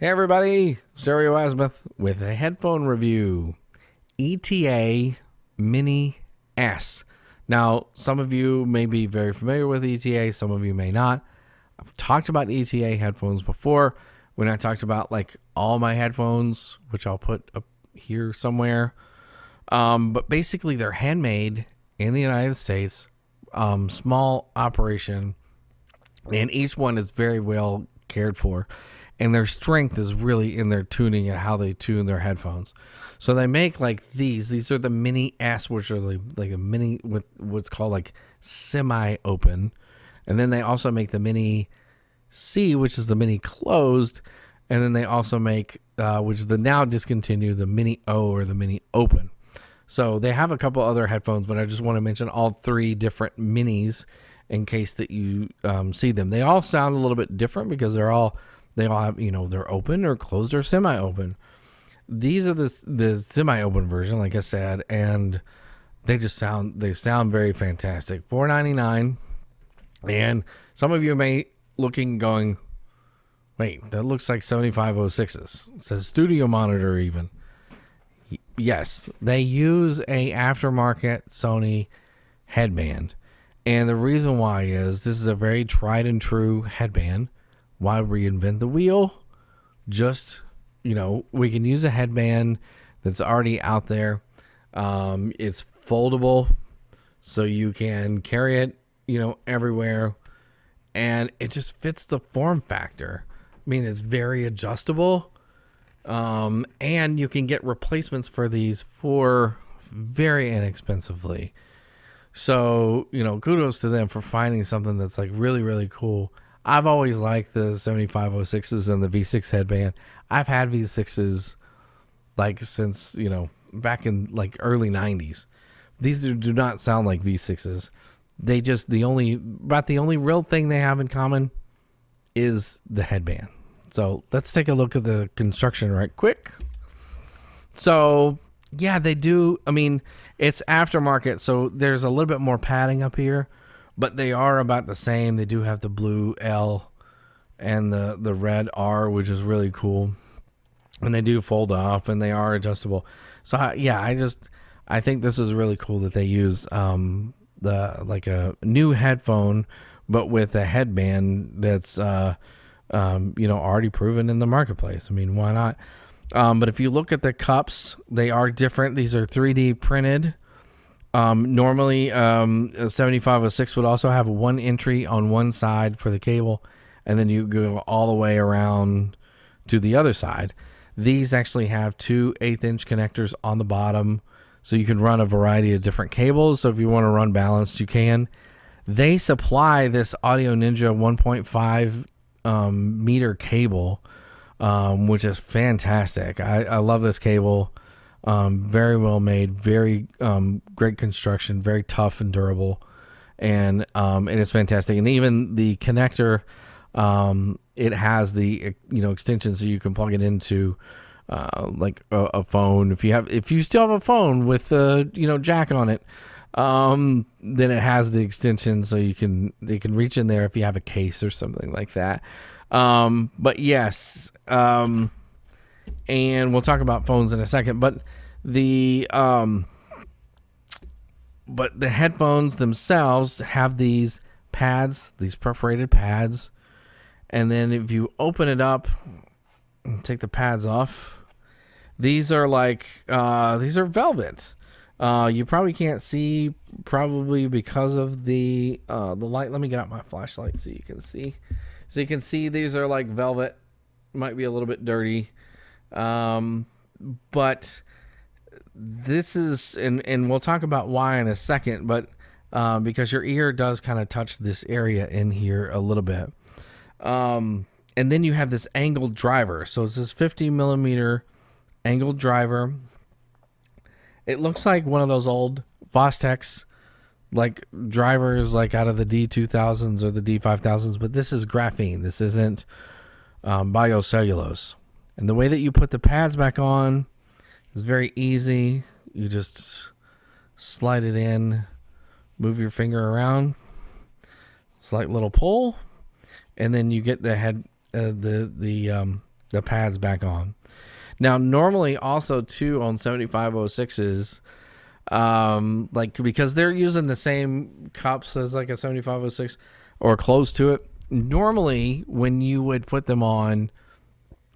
Hey everybody, Stereo Azimuth with a headphone review. ETA Mini S. Now, some of you may be very familiar with ETA, some of you may not. I've talked about ETA headphones before when I talked about like all my headphones, which I'll put up here somewhere. But basically they're handmade in the United States, small operation, and each one is very well cared for. And their strength is really in their tuning and how they tune their headphones. So they make like these. These are the Mini S, which are like a mini with what's called like semi-open. And then they also make the Mini C, which is the Mini closed. And then they also make, which is the now discontinued, the Mini O or the Mini open. So they have a couple other headphones, but I just want to mention all three different minis in case that you see them. They all sound a little bit different because they all have, they're open or closed or semi-open. These are the semi-open version, like I said, and they sound very fantastic. $4.99, and some of you may going, wait, that looks like 7506s. It says studio monitor even. Yes, they use a aftermarket Sony headband, and the reason why is this is a very tried and true headband. Why reinvent the wheel? Just, we can use a headband that's already out there. It's foldable, so you can carry it, everywhere. And it just fits the form factor. I mean, it's very adjustable. And you can get replacements for these for very inexpensively. So, kudos to them for finding something that's like really, really cool. I've always liked the 7506s and the V6 headband. I've had V6s like since, back in like early 90s. These do not sound like V6s. They just, the only real thing they have in common is the headband. So let's take a look at the construction right quick. So yeah, they do. I mean, it's aftermarket, so there's a little bit more padding up here. But they are about the same. They do have the blue L and the red R, which is really cool. And they do fold up and they are adjustable. So I think this is really cool that they use a new headphone, but with a headband that's already proven in the marketplace. I mean, why not? But if you look at the cups, they are different. These are 3D printed. Normally, a 7506 would also have one entry on one side for the cable, and then you go all the way around to the other side. These actually have two 1/8-inch connectors on the bottom, so you can run a variety of different cables. So if you want to run balanced, you can. They supply this Audio Ninja 1.5 meter cable, which is fantastic. I love this cable. Very well made, very great construction, very tough and durable, and it is fantastic. And even the connector, it has the extension, so you can plug it into like a phone. If you still have a phone with the jack on it, then it has the extension, so they can reach in there if you have a case or something like that. But yes. And we'll talk about phones in a second, but the headphones themselves have these pads, these perforated pads, and then if you open it up and take the pads off, these are velvet. You probably can't see, probably because of the light. Let me get out my flashlight so you can see. So you can see these are like velvet. Might be a little bit dirty. But this is, and we'll talk about why in a second, but because your ear does kind of touch this area in here a little bit. And then you have this angled driver. So it's this 50 millimeter angled driver. It looks like one of those old Fostex like drivers, like out of the D2000s or the D5000s, but this is graphene. This isn't biocellulose. And the way that you put the pads back on is very easy. You just slide it in, move your finger around, slight little pull, and then you get the the pads back on. Now, normally also too on 7506s, like because they're using the same cups as like a 7506 or close to it. Normally, when you would put them on,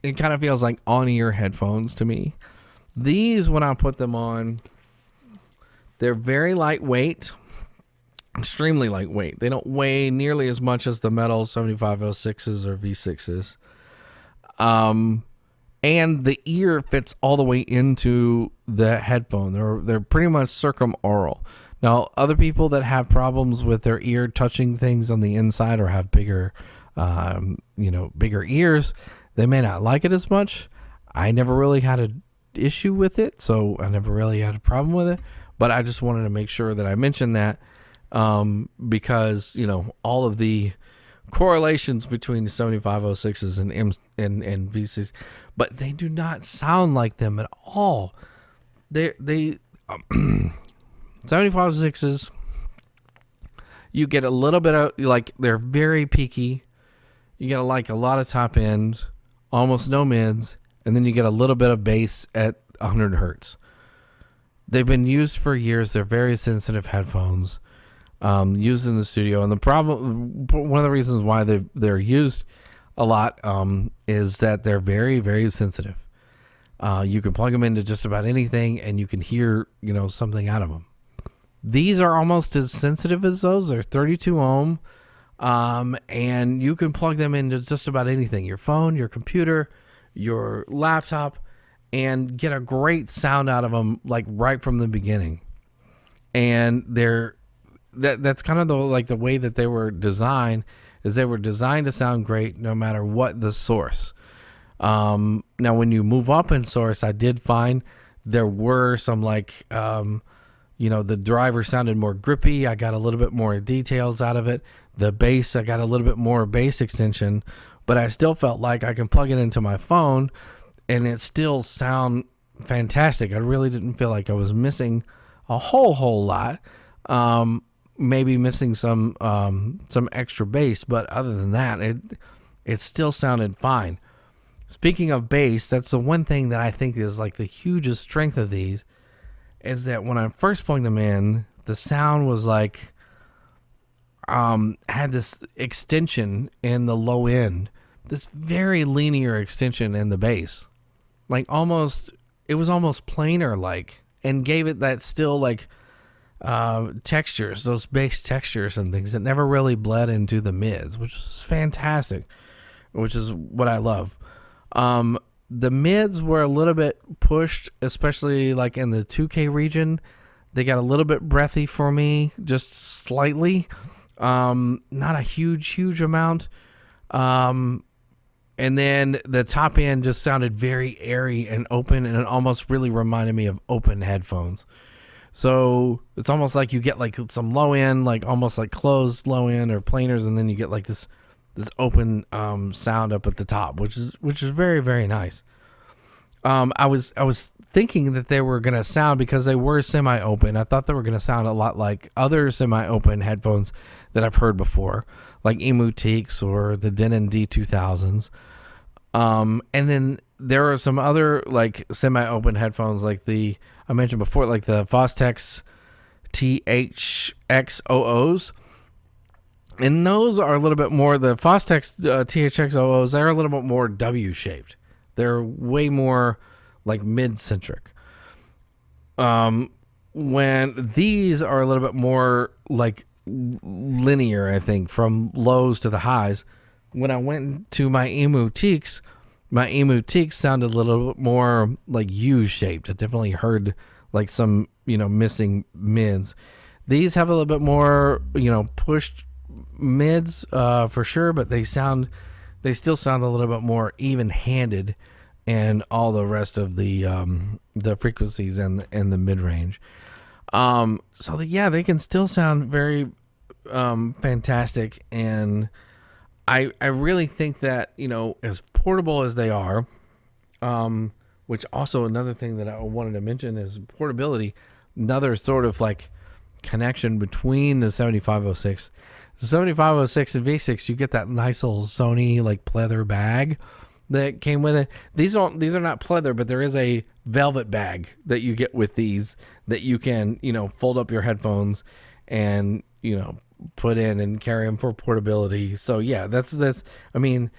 it kind of feels like on-ear headphones to me. These, when I put them on, they're very lightweight, extremely lightweight. They don't weigh nearly as much as the metal 7506s or V6s. And the ear fits all the way into the headphone. They're pretty much circumaural. Now, other people that have problems with their ear touching things on the inside or have bigger ears, they may not like it as much. I never really had an issue with it, so I never really had a problem with it. But I just wanted to make sure that I mentioned that because, all of the correlations between the 7506s and V6s, but they do not sound like them at all. They 7506s, you get a little bit of, like, they're very peaky. You get a lot of top end, almost no mids, and then you get a little bit of bass at 100 hertz. They've been used for years. They're very sensitive headphones used in the studio. And the problem, one of the reasons why they're used a lot is that they're very, very sensitive. You can plug them into just about anything and you can hear, something out of them. These are almost as sensitive as those. They're 32 ohm. And you can plug them into just about anything, your phone, your computer, your laptop, and get a great sound out of them, like right from the beginning. And that's kind of the way that they were designed, is they were designed to sound great no matter what the source. Now, when you move up in source, I did find there were some the driver sounded more grippy. I got a little bit more details out of it. The bass, I got a little bit more bass extension, but I still felt like I can plug it into my phone and it still sound fantastic. I really didn't feel like I was missing a whole lot. Maybe missing some extra bass, but other than that, it still sounded fine. Speaking of bass, that's the one thing that I think is like the hugest strength of these, is that when I first plugged them in, the sound was like had this extension in the low end, this very linear extension in the bass, like it was almost planar like, and gave it that still like textures, those bass textures and things that never really bled into the mids, which is fantastic, which is what I love. The mids were a little bit pushed, especially like in the 2K region. They got a little bit breathy for me, just slightly. Not a huge amount. And then the top end just sounded very airy and open, and it almost really reminded me of open headphones. So it's almost like you get like some low end, like almost like closed low end or planers, and then you get like this open sound up at the top, which is very, very nice. I was thinking that they were gonna sound, because they were semi-open, I thought they were gonna sound a lot like other semi-open headphones that I've heard before, like Emutiques or the Denon D2000s. And then there are some other like semi-open headphones, like I mentioned before, like the Fostex THX00s. And those are a little bit more, the Fostex THX00s, they're a little bit more W-shaped. They're way more like mid-centric. When these are a little bit more like linear, I think, from lows to the highs. When I went to my Emutiques sounded a little bit more like U-shaped. I definitely heard like some, missing mids. These have a little bit more, pushed mids for sure, but they still sound a little bit more even-handed, and all the rest of the frequencies and the mid-range. They can still sound very fantastic, and I really think that, as portable as they are, which also another thing that I wanted to mention is portability, another sort of like connection between the 7506. The 7506 and V6, you get that nice little Sony like pleather bag that came with it. These are not pleather, but there is a velvet bag that you get with these that you can, fold up your headphones and, put in and carry them for portability. So yeah, that's I mean,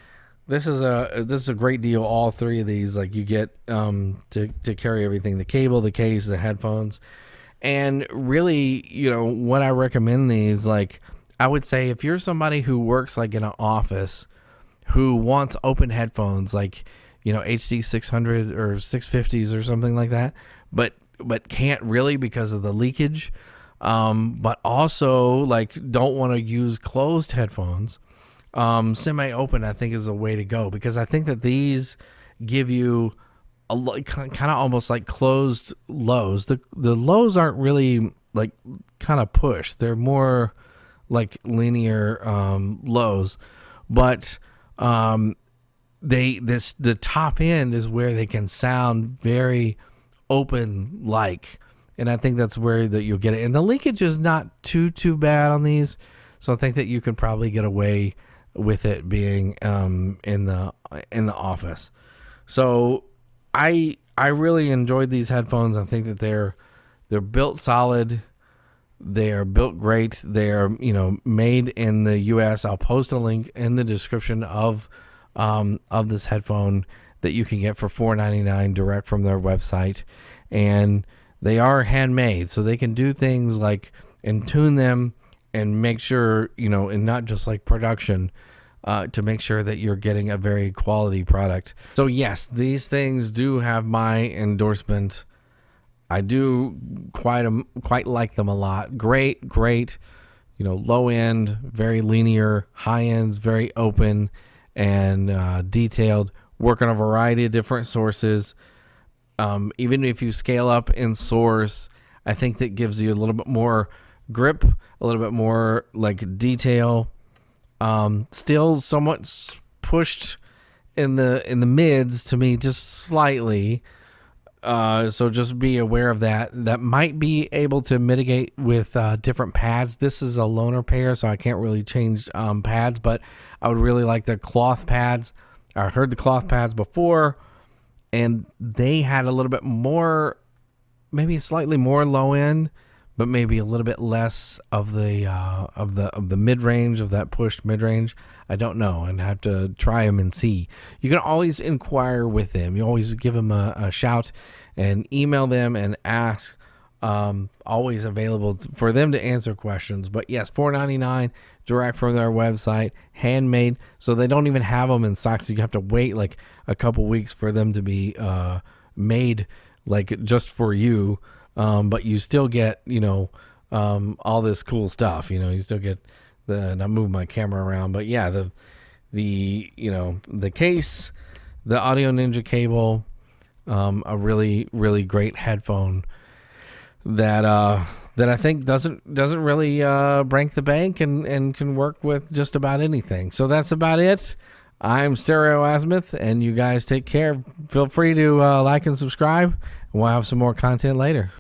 this is a great deal. All three of these, like, you get to carry everything: the cable, the case, the headphones. And really, what I recommend these, like, I would say if you're somebody who works like in an office who wants open headphones, like, HD 600 or 650s or something like that, but can't really because of the leakage, but also like don't want to use closed headphones, semi-open I think is a way to go, because I think that these give you a kind of almost like closed lows. The lows aren't really like kind of pushed; they're more like linear lows, but the top end is where they can sound very open like. And I think that's where that you'll get it. And the leakage is not too bad on these, so I think that you can probably get away with it being in the office. So I really enjoyed these headphones. I think that they're built solid. They are built great. They are made in the U.S. I'll post a link in the description of this headphone that you can get for $4.99 direct from their website, and they are handmade, so they can do things like and tune them and make sure, and not just like production, to make sure that you're getting a very quality product. So yes, these things do have my endorsement. I do quite like them a lot. Great, low end, very linear, high ends, very open and detailed, work on a variety of different sources. Even if you scale up in source, I think that gives you a little bit more grip, a little bit more like detail. Still somewhat pushed in the mids to me, just slightly. So just be aware of that. That might be able to mitigate with different pads. This is a loaner pair, so I can't really change pads, but I would really like the cloth pads. I heard the cloth pads before, and they had a little bit more, maybe slightly more low end, but maybe a little bit less of the mid range, of that pushed mid range. I don't know, and have to try them and see. You can always inquire with them. You always give them a shout and email them and ask. Always available for them to answer questions. But yes, $4.99 direct from their website, handmade. So they don't even have them in stock. So you have to wait like a couple weeks for them to be made, like just for you. But you still get, all this cool stuff. You still get and I move my camera around, but yeah, the case, the Audio Ninja cable, a really, really great headphone that I think doesn't really break the bank and can work with just about anything. So that's about it. I'm Stereo Azimuth, and you guys take care. Feel free to like and subscribe, and we'll have some more content later.